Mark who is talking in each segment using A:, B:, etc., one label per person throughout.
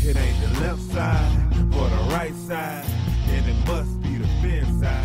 A: It ain't the left side or the right side, then it must be the fin side.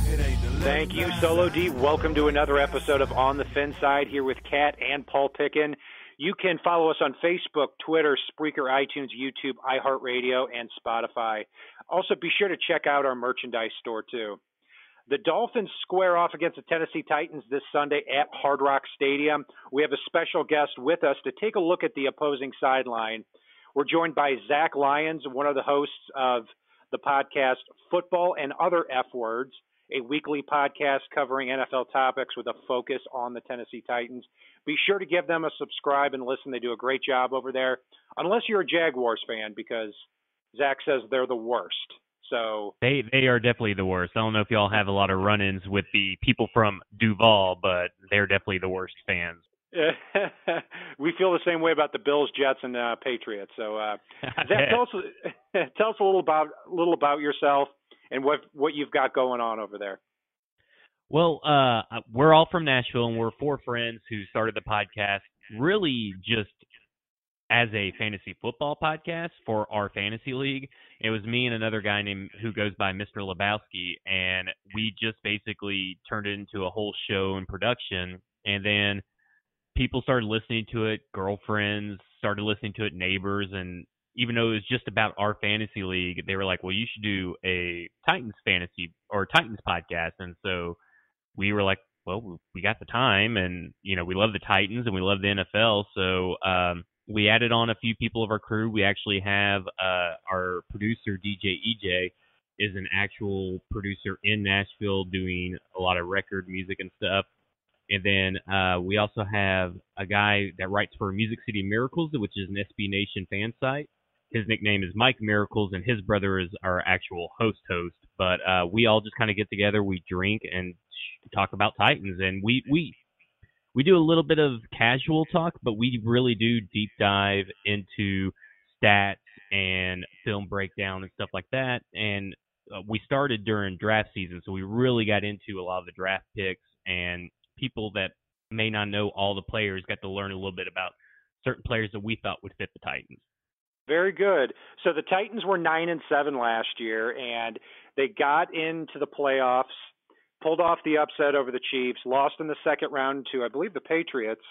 A: It ain't the left
B: Thank you,
A: side.
B: Solo D. Welcome to another episode of On the Fin Side here with Kat and Paul Pickin. You can follow us on Facebook, Twitter, Spreaker, iTunes, YouTube, iHeartRadio, and Spotify. Also, be sure to check out our merchandise store, too. The Dolphins square off against the Tennessee Titans this Sunday at Hard Rock Stadium. We have a special guest with us to take a look at the opposing sideline. We're joined by Zach Lyons, one of the hosts of the podcast Football and Other F Words, a weekly podcast covering NFL topics with a focus on the Tennessee Titans. Be sure to give them a subscribe and listen. They do a great job over there, unless you're a Jaguars fan, because Zach says they're the worst. So
C: They are definitely the worst. I don't know if y'all have a lot of run-ins with the people from Duval, but they're definitely the worst fans.
B: we feel the same way about the Bills, Jets, and Patriots. So, Zach, tell us a little about yourself and what you've got going on over there.
C: Well, we're all from Nashville, and we're four friends who started the podcast really just as a fantasy football podcast for our fantasy league. It was me and another guy who goes by Mr. Lebowski, and we just basically turned it into a whole show and production. And then people started listening to it, girlfriends started listening to it, neighbors, and even though it was just about our fantasy league, they were like, well, you should do a Titans fantasy or Titans podcast. And so we were like, well, we got the time, and, you know, we love the Titans and we love the NFL. So we added on a few people of our crew. We actually have our producer, DJ EJ, is an actual producer in Nashville doing a lot of record music and stuff. And then we also have a guy that writes for Music City Miracles, which is an SB Nation fan site. His nickname is Mike Miracles, and his brother is our actual host. But we all just kind of get together, we drink, and talk about Titans. And we do a little bit of casual talk, but we really do deep dive into stats and film breakdown and stuff like that. And we started during draft season, so we really got into a lot of the draft picks, and people that may not know all the players got to learn a little bit about certain players that we thought would fit the Titans.
B: Very good. So the Titans were 9-7 last year, and they got into the playoffs, pulled off the upset over the Chiefs, lost in the second round to, I believe, the Patriots.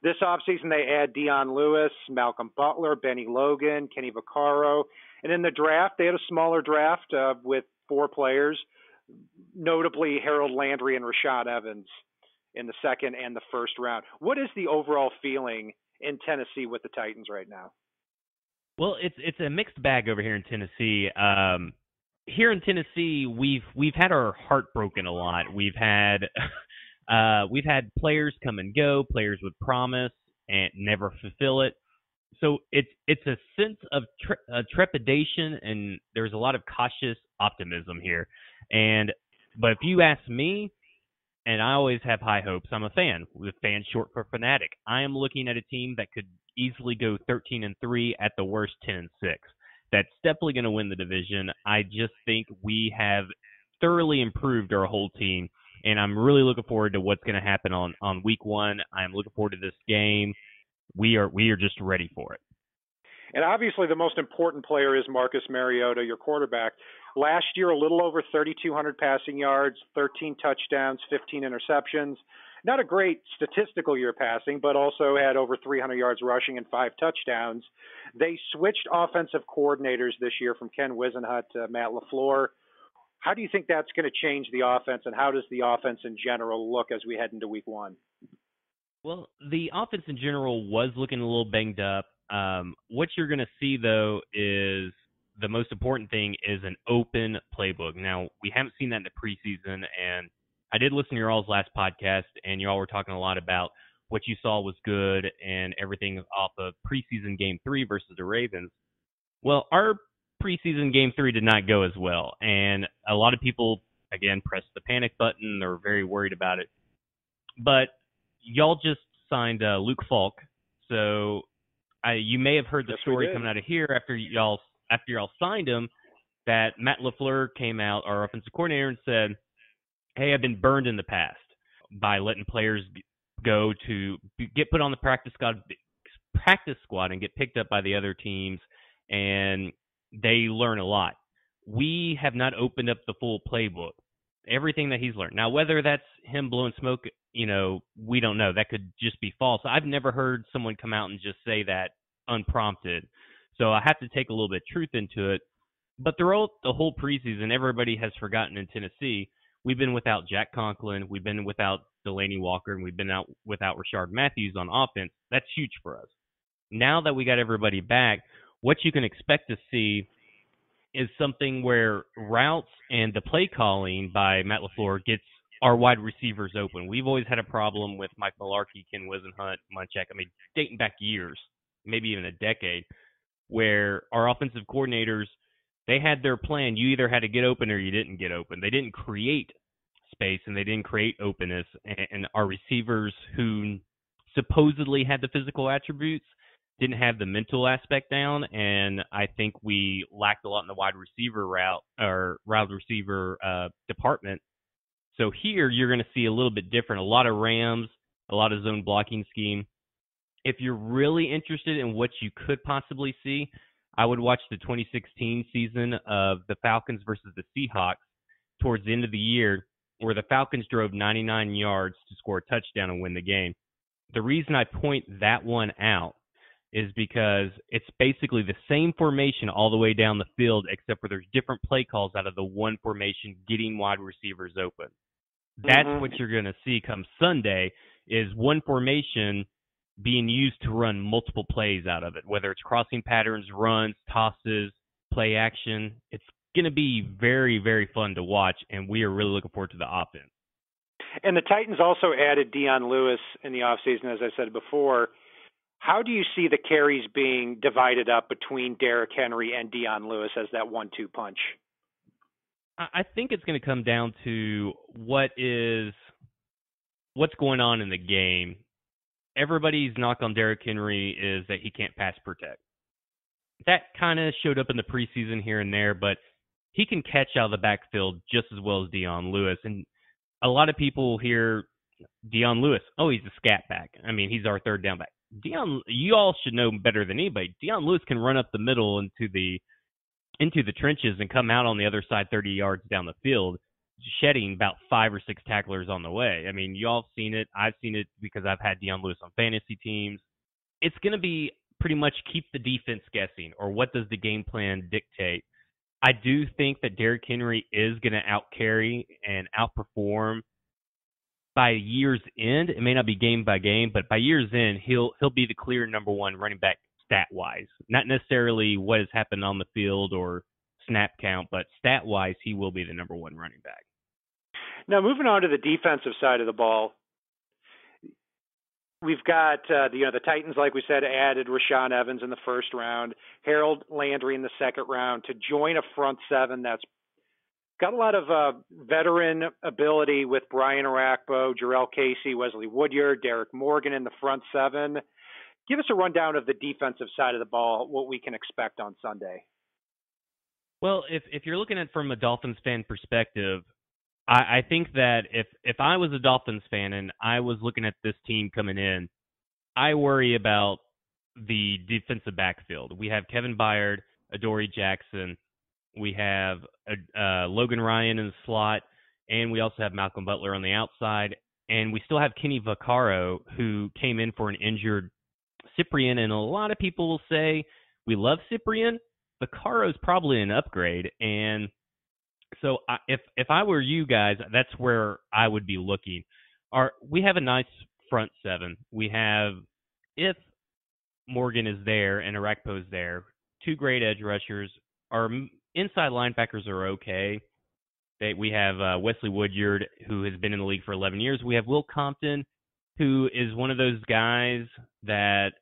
B: This offseason, they add Dion Lewis, Malcolm Butler, Benny Logan, Kenny Vaccaro. And in the draft, they had a smaller draft with four players, notably Harold Landry and Rashad Evans in the second and the first round. What is the overall feeling in Tennessee with the Titans right now?
C: Well, it's a mixed bag over here in Tennessee. Here in Tennessee, we've had our heart broken a lot. We've had players come and go, players with promise and never fulfill it. So it's a sense of trepidation, and there's a lot of cautious optimism here. But if you ask me, and I always have high hopes, I'm a fan. With fan short for fanatic. I am looking at a team that could easily go 13-3, at the worst 10-6. That's definitely going to win the division. I just think we have thoroughly improved our whole team, and I'm really looking forward to what's going to happen on week one. I'm looking forward to this game. We are just ready for it.
B: And obviously the most important player is Marcus Mariota, your quarterback. Last year, a little over 3,200 passing yards, 13 touchdowns, 15 interceptions. Not a great statistical year passing, but also had over 300 yards rushing and 5 touchdowns. They switched offensive coordinators this year from Ken Wisenhunt to Matt LaFleur. How do you think that's going to change the offense, and how does the offense in general look as we head into week one?
C: Well, the offense in general was looking a little banged up. What you're going to see, though, is the most important thing is an open playbook. Now, we haven't seen that in the preseason, and I did listen to your all's last podcast, and you all were talking a lot about what you saw was good and everything off of preseason Game 3 versus the Ravens. Well, our preseason Game 3 did not go as well, and a lot of people, again, pressed the panic button. They're very worried about it. But y'all just signed Luke Falk, so you may have heard the story coming out of here after y'all signed him, that Matt LaFleur came out, our offensive coordinator, and said, hey, I've been burned in the past by letting players go to get put on the practice squad and get picked up by the other teams and they learn a lot. We have not opened up the full playbook, everything that he's learned. Now, whether that's him blowing smoke, we don't know. That could just be false. I've never heard someone come out and just say that unprompted. So I have to take a little bit of truth into it. But throughout the whole preseason, everybody has forgotten in Tennessee, we've been without Jack Conklin, we've been without Delaney Walker, and we've been out without Rashard Matthews on offense. That's huge for us. Now that we got everybody back, what you can expect to see is something where routes and the play calling by Matt LaFleur gets our wide receivers open. We've always had a problem with Mike Mularkey, Ken Wisenhunt, Munchak. I mean, dating back years, maybe even a decade, where our offensive coordinators, they had their plan. You either had to get open or you didn't get open. They didn't create space and they didn't create openness. And our receivers who supposedly had the physical attributes didn't have the mental aspect down. And I think we lacked a lot in the wide receiver department. So here you're going to see a little bit different. A lot of Rams, a lot of zone blocking scheme. If you're really interested in what you could possibly see, I would watch the 2016 season of the Falcons versus the Seahawks towards the end of the year, where the Falcons drove 99 yards to score a touchdown and win the game. The reason I point that one out is because it's basically the same formation all the way down the field, except for there's different play calls out of the one formation getting wide receivers open. That's what you're going to see come Sunday is one formation being used to run multiple plays out of it, whether it's crossing patterns, runs, tosses, play action. It's going to be very, very fun to watch, and we are really looking forward to the offense.
B: And the Titans also added Dion Lewis in the offseason, as I said before. How do you see the carries being divided up between Derrick Henry and Dion Lewis as that 1-2 punch?
C: I think it's going to come down to what's going on in the game. Everybody's knock on Derrick Henry is that he can't pass protect. That kind of showed up in the preseason here and there, but he can catch out of the backfield just as well as Dion Lewis. And a lot of people hear Dion Lewis, oh, he's a scat back. I mean, he's our third down back. You all should know better than anybody. Dion Lewis can run up the middle into the trenches and come out on the other side 30 yards down the field, shedding about 5 or 6 tacklers on the way. I mean, y'all have seen it. I've seen it because I've had Dion Lewis on fantasy teams. It's going to be pretty much keep the defense guessing, or what does the game plan dictate? I do think that Derrick Henry is going to outcarry and outperform by year's end. It may not be game by game, but by year's end, he'll be the clear number one running back stat-wise. Not necessarily what has happened on the field or snap count, but stat-wise, he will be the number one running back.
B: Now, moving on to the defensive side of the ball, we've got the Titans, like we said, added Rashaan Evans in the first round, Harold Landry in the second round to join a front seven that's got a lot of veteran ability with Brian Arakpo, Jarrell Casey, Wesley Woodyard, Derek Morgan in the front seven. Give us a rundown of the defensive side of the ball, what we can expect on Sunday.
C: Well, if you're looking at it from a Dolphins fan perspective, I think that if I was a Dolphins fan and I was looking at this team coming in, I worry about the defensive backfield. We have Kevin Byard, Adoree Jackson, we have Logan Ryan in the slot, and we also have Malcolm Butler on the outside, and we still have Kenny Vaccaro, who came in for an injured Cyprien, and a lot of people will say we love Cyprien. Vaccaro's probably an upgrade, and so if I were you guys, that's where I would be looking. We have a nice front seven. We have, if Morgan is there and Arakpo is there, 2 great edge rushers. Our inside linebackers are okay. We have Wesley Woodyard, who has been in the league for 11 years. We have Will Compton, who is one of those guys that,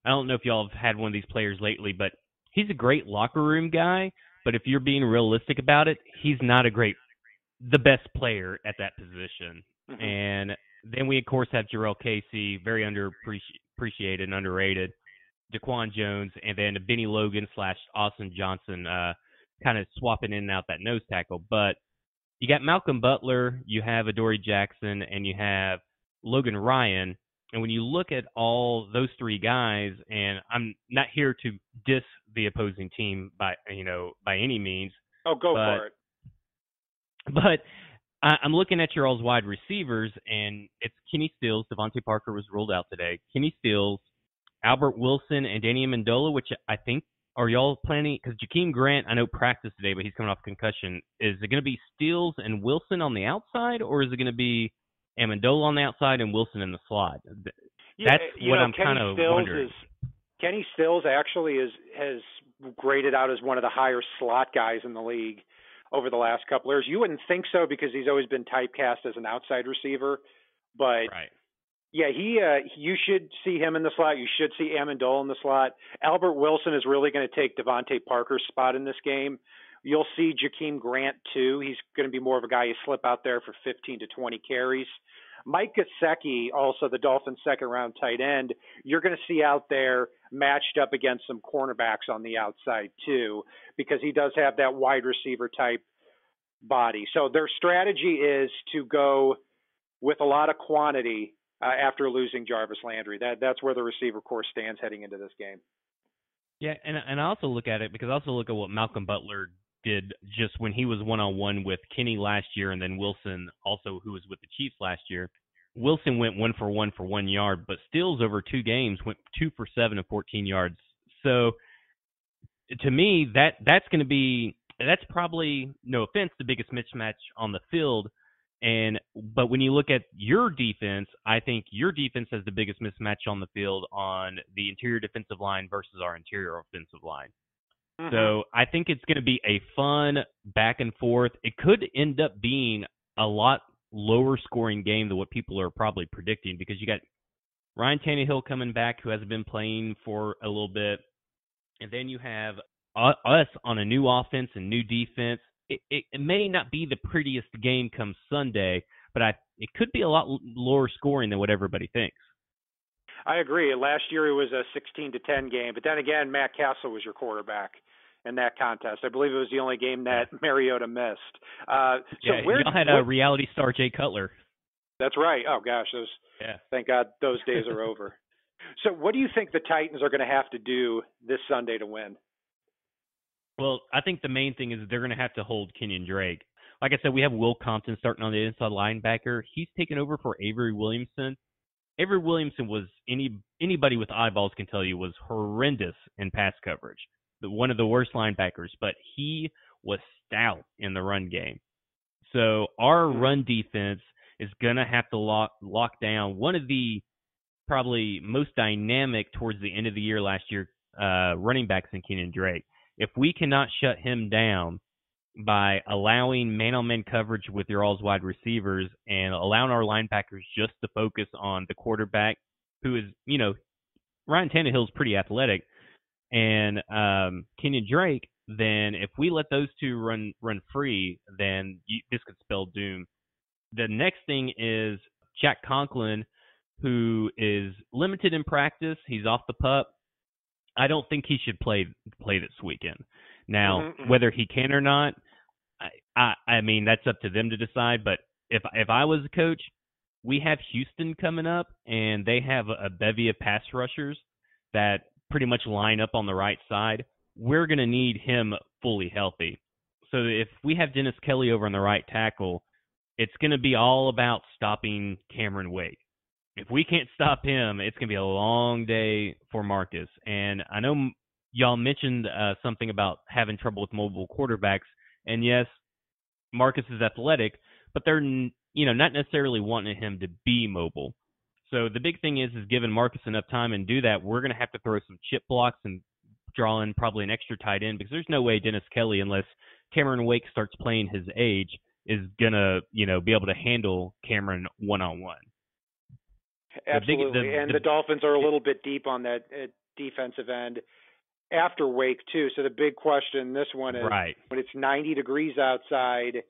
C: I don't know if y'all have had one of these players lately, but he's a great locker room guy. But if you're being realistic about it, he's not the best player at that position. Mm-hmm. And then we, of course, have Jarrell Casey, very underappreciated and underrated, Daquan Jones, and then Benny Logan / Austin Johnson kind of swapping in and out that nose tackle. But you got Malcolm Butler, you have Adoree Jackson, and you have Logan Ryan. And when you look at all those three guys, and I'm not here to diss the opposing team by any means.
B: Oh, go for it.
C: But I'm looking at your all's wide receivers, and it's Kenny Stills. Devontae Parker was ruled out today. Kenny Stills, Albert Wilson, and Danny Amendola, which I think, are y'all planning? Because Jakeem Grant, I know practiced today, but he's coming off concussion. Is it going to be Stills and Wilson on the outside, or is it going to be Amendola on the outside and Wilson in the slot? That's what I'm kind of wondering.
B: Kenny Stills actually has graded out as one of the higher slot guys in the league over the last couple of years. You wouldn't think so because he's always been typecast as an outside receiver, but
C: right.
B: Yeah, you should see him in the slot. You should see Amendola in the slot. Albert Wilson is really going to take Devontae Parker's spot in this game. You'll see Jakeem Grant too. He's going to be more of a guy you slip out there for 15 to 20 carries. Mike Gesicki, also the Dolphins' second-round tight end, you're going to see out there matched up against some cornerbacks on the outside too, because he does have that wide receiver type body. So their strategy is to go with a lot of quantity after losing Jarvis Landry. That's where the receiver core stands heading into this game.
C: Yeah, and I also look at it because I also look at what Malcolm Butler did just when he was one-on-one with Kenny last year, and then Wilson also, who was with the Chiefs last year. Wilson went 1 for 1 for 1 yard, but Stills over 2 games went 2 for 7 and 14 yards. So to me, that's going to be, that's probably, no offense, the biggest mismatch on the field. But when you look at your defense, I think your defense has the biggest mismatch on the field on the interior defensive line versus our interior offensive line. Mm-hmm. So I think it's going to be a fun back and forth. It could end up being a lot lower scoring game than what people are probably predicting, because you got Ryan Tannehill coming back, who hasn't been playing for a little bit. And then you have us on a new offense and new defense. It may not be the prettiest game come Sunday, but it could be a lot lower scoring than what everybody thinks.
B: I agree. Last year it was a 16-10 game, but then again, Matt Castle was your quarterback in that contest. I believe it was the only game that Mariota missed.
C: Y'all had a reality star, Jay Cutler.
B: That's right. Oh gosh, thank God those days are over. So what do you think the Titans are going to have to do this Sunday to win?
C: Well, I think the main thing is they're going to have to hold Kenyon Drake. Like I said, we have Will Compton starting on the inside linebacker. He's taken over for Avery Williamson. Avery Williamson was, anybody with eyeballs can tell you, was horrendous in pass coverage. One of the worst linebackers, but he was stout in the run game. So our run defense is going to have to lock down one of the probably most dynamic towards the end of the year last year running backs in Kenyon Drake. If we cannot shut him down by allowing man-on-man coverage with your all's wide receivers and allowing our linebackers just to focus on the quarterback, who is, Ryan Tannehill's pretty athletic, and Kenyon Drake, then if we let those two run free, then this could spell doom. The next thing is Jack Conklin, who is limited in practice. He's off the pup. I don't think he should play this weekend. Now, whether he can or not, I mean, that's up to them to decide. But if I was a coach, we have Houston coming up, and they have a bevy of pass rushers that pretty much line up on the right side. We're going to need him fully healthy. So if we have Dennis Kelly over on the right tackle, it's going to be all about stopping Cameron Wake. If we can't stop him, it's going to be a long day for Marcus. And I know y'all mentioned something about having trouble with mobile quarterbacks. And yes, Marcus is athletic, but they're not necessarily wanting him to be mobile. So the big thing is giving Marcus enough time and do that. We're going to have to throw some chip blocks and draw in probably an extra tight end, because there's no way Dennis Kelly, unless Cameron Wake starts playing his age, is going to be able to handle Cameron one-on-one.
B: Absolutely, and the Dolphins are a little bit deep on that defensive end after Wake too. So the big question, this one is, when it's 90 degrees outside,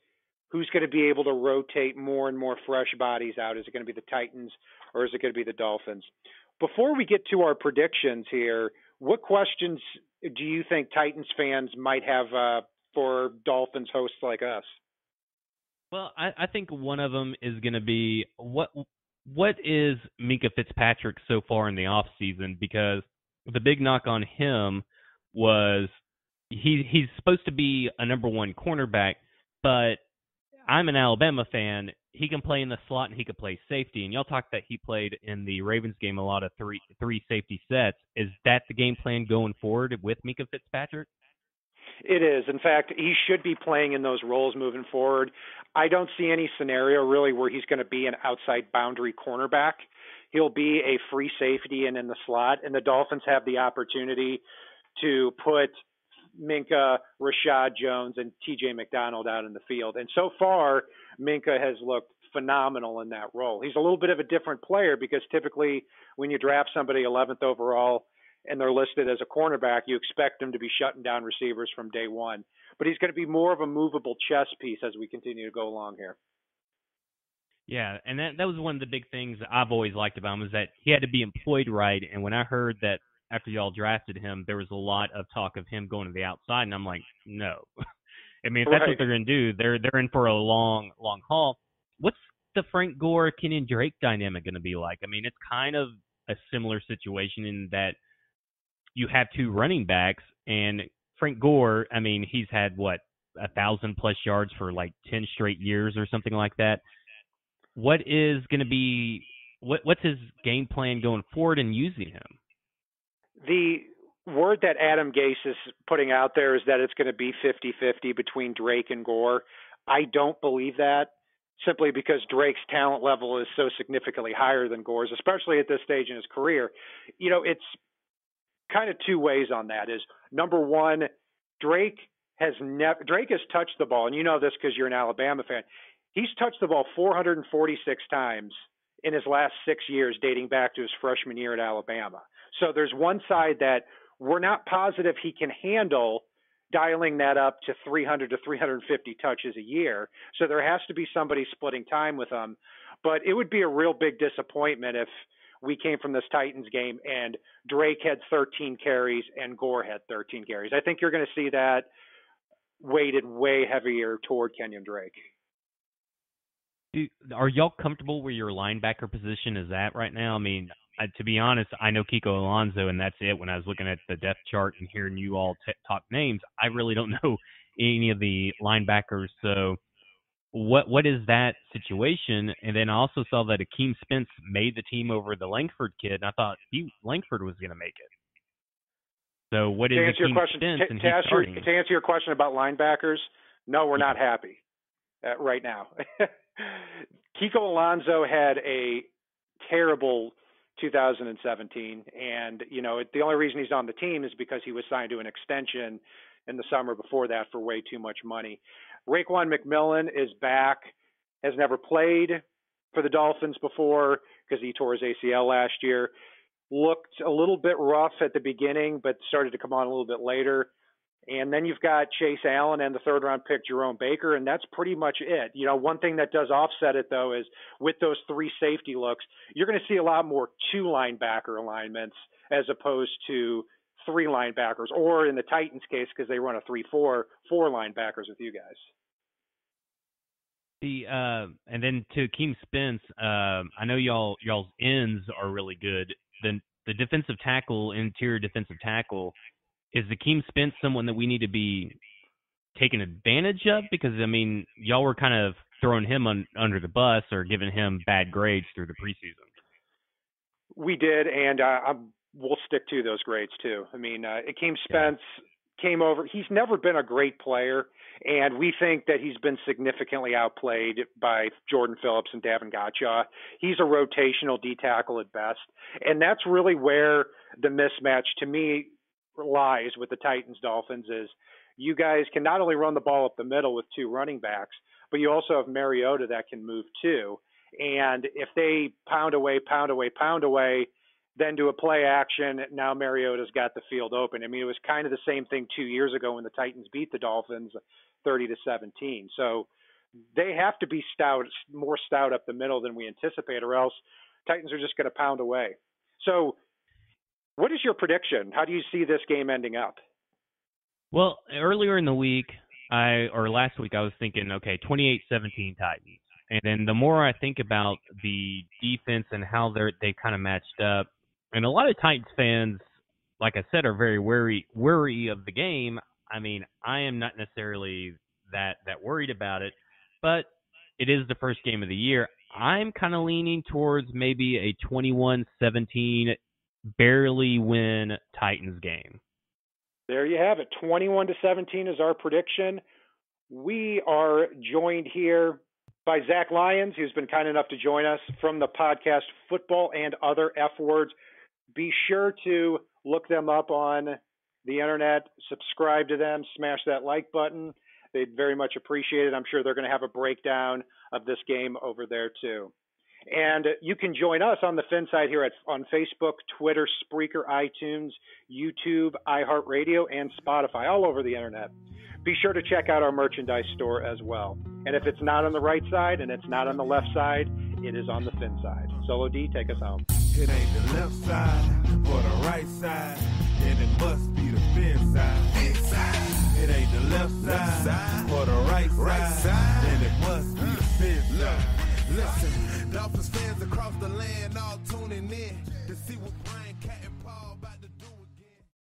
B: who's going to be able to rotate more and more fresh bodies out? Is it going to be the Titans or is it going to be the Dolphins? Before we get to our predictions here, what questions do you think Titans fans might have for Dolphins hosts like us?
C: Well, I think one of them is going to be, what is Minka Fitzpatrick so far in the offseason? Because the big knock on him was he's supposed to be a number one cornerback, but I'm an Alabama fan. He can play in the slot and he could play safety. And y'all talked that he played in the Ravens game a lot of three safety sets. Is that the game plan going forward with Minka Fitzpatrick?
B: It is. In fact, he should be playing in those roles moving forward. I don't see any scenario really where he's going to be an outside boundary cornerback. He'll be a free safety and in the slot, and the Dolphins have the opportunity to put Minka, Rashad Jones, and TJ McDonald out in the field. And so far, Minka has looked phenomenal in that role. He's a little bit of a different player because typically when you draft somebody 11th overall and they're listed as a cornerback, you expect them to be shutting down receivers from day one. But he's going to be more of a movable chess piece as we continue to go along here.
C: Yeah, and that was one of the big things I've always liked about him is that he had to be employed right. And when I heard that after y'all drafted him, there was a lot of talk of him going to the outside, and I'm like, no. I mean, if that's what they're going to do, they're in for a long haul. What's the Frank Gore, Kenyon Drake dynamic going to be like? I mean, it's kind of a similar situation in that you have two running backs, and Frank Gore, I mean, he's had, 1,000+ yards for like 10 straight years or something like that. What is going to be what's his game plan going forward and using him?
B: The word that Adam Gase is putting out there is that it's going to be 50-50 between Drake and Gore. I don't believe that, simply because Drake's talent level is so significantly higher than Gore's, especially at this stage in his career. You know, it's kind of two ways on that. Is number one, Drake has touched the ball, and you know this because you're an Alabama fan. He's touched the ball 446 times in his last 6 years, dating back to his freshman year at Alabama. So there's one side that we're not positive he can handle dialing that up to 300 to 350 touches a year. So there has to be somebody splitting time with him. But it would be a real big disappointment if we came from this Titans game and Drake had 13 carries and Gore had 13 carries. I think you're going to see that weighted way heavier toward Kenyon Drake.
C: Are y'all comfortable where your linebacker position is at right now? I mean, to be honest, I know Kiko Alonso, and that's it. When I was looking at the depth chart and hearing you all talk names, I really don't know any of the linebackers. So what is that situation? And then I also saw that Akeem Spence made the team over the Langford kid, and I thought Langford was going to make it. So what is Akeem Spence and he's starting?
B: To answer your question about linebackers, no, we're not happy right now. Kiko Alonso had a terrible 2017, and the only reason he's on the team is because he was signed to an extension in the summer before that for way too much money. Raekwon McMillan is back, has never played for the Dolphins before because he tore his ACL last year. Looked a little bit rough at the beginning, but started to come on a little bit later. And then you've got Chase Allen and the third-round pick Jerome Baker, and that's pretty much it. One thing that does offset it, though, is with those three safety looks, you're going to see a lot more two linebacker alignments as opposed to three linebackers, or in the Titans' case, because they run a 3-4, four linebackers with you guys.
C: And then to Akeem Spence, I know y'all's ends are really good. The defensive tackle, interior defensive tackle, is Akeem Spence someone that we need to be taking advantage of? Because, I mean, y'all were kind of throwing him under the bus or giving him bad grades through the preseason.
B: We did, and we'll stick to those grades too. I mean, Akeem Spence came over. He's never been a great player, and we think that he's been significantly outplayed by Jordan Phillips and Davin Gotcha. He's a rotational D tackle at best, and that's really where the mismatch to me lies with the Titans Dolphins. Is you guys can not only run the ball up the middle with two running backs, but you also have Mariota that can move too. And if they pound away, then do a play action, now Mariota's got the field open. I mean, it was kind of the same thing 2 years ago when the Titans beat the Dolphins 30-17. So they have to be more stout up the middle than we anticipate, or else Titans are just going to pound away. So what is your prediction? How do you see this game ending up?
C: Well, earlier in the week, last week, I was thinking, okay, 28-17 Titans. And then the more I think about the defense and how they kind of matched up, and a lot of Titans fans, like I said, are very worry of the game. I mean, I am not necessarily that worried about it, but it is the first game of the year. I'm kind of leaning towards maybe a 21-17 barely win Titans game.
B: There you have it. 21-17 is our prediction. We are joined here by Zach Lyons, who's been kind enough to join us from the podcast Football and Other F Words. Be sure to look them up on the internet, subscribe to them, smash that like button. They'd very much appreciate it. I'm sure they're going to have a breakdown of this game over there too. And you can join us on the Finside here on Facebook, Twitter, Spreaker, iTunes, YouTube, iHeartRadio, and Spotify, all over the internet. Be sure to check out our merchandise store as well. And if it's not on the right side and it's not on the left side, it is on the Finside. Solo D, take us home.
A: It ain't the left side or the right side, and it must be the Finside. Inside. It ain't the left side or the right side, and it must be the Finside. Listen, Dolphins fans across the land all tuning in to see what Brian, Cat, and Paul about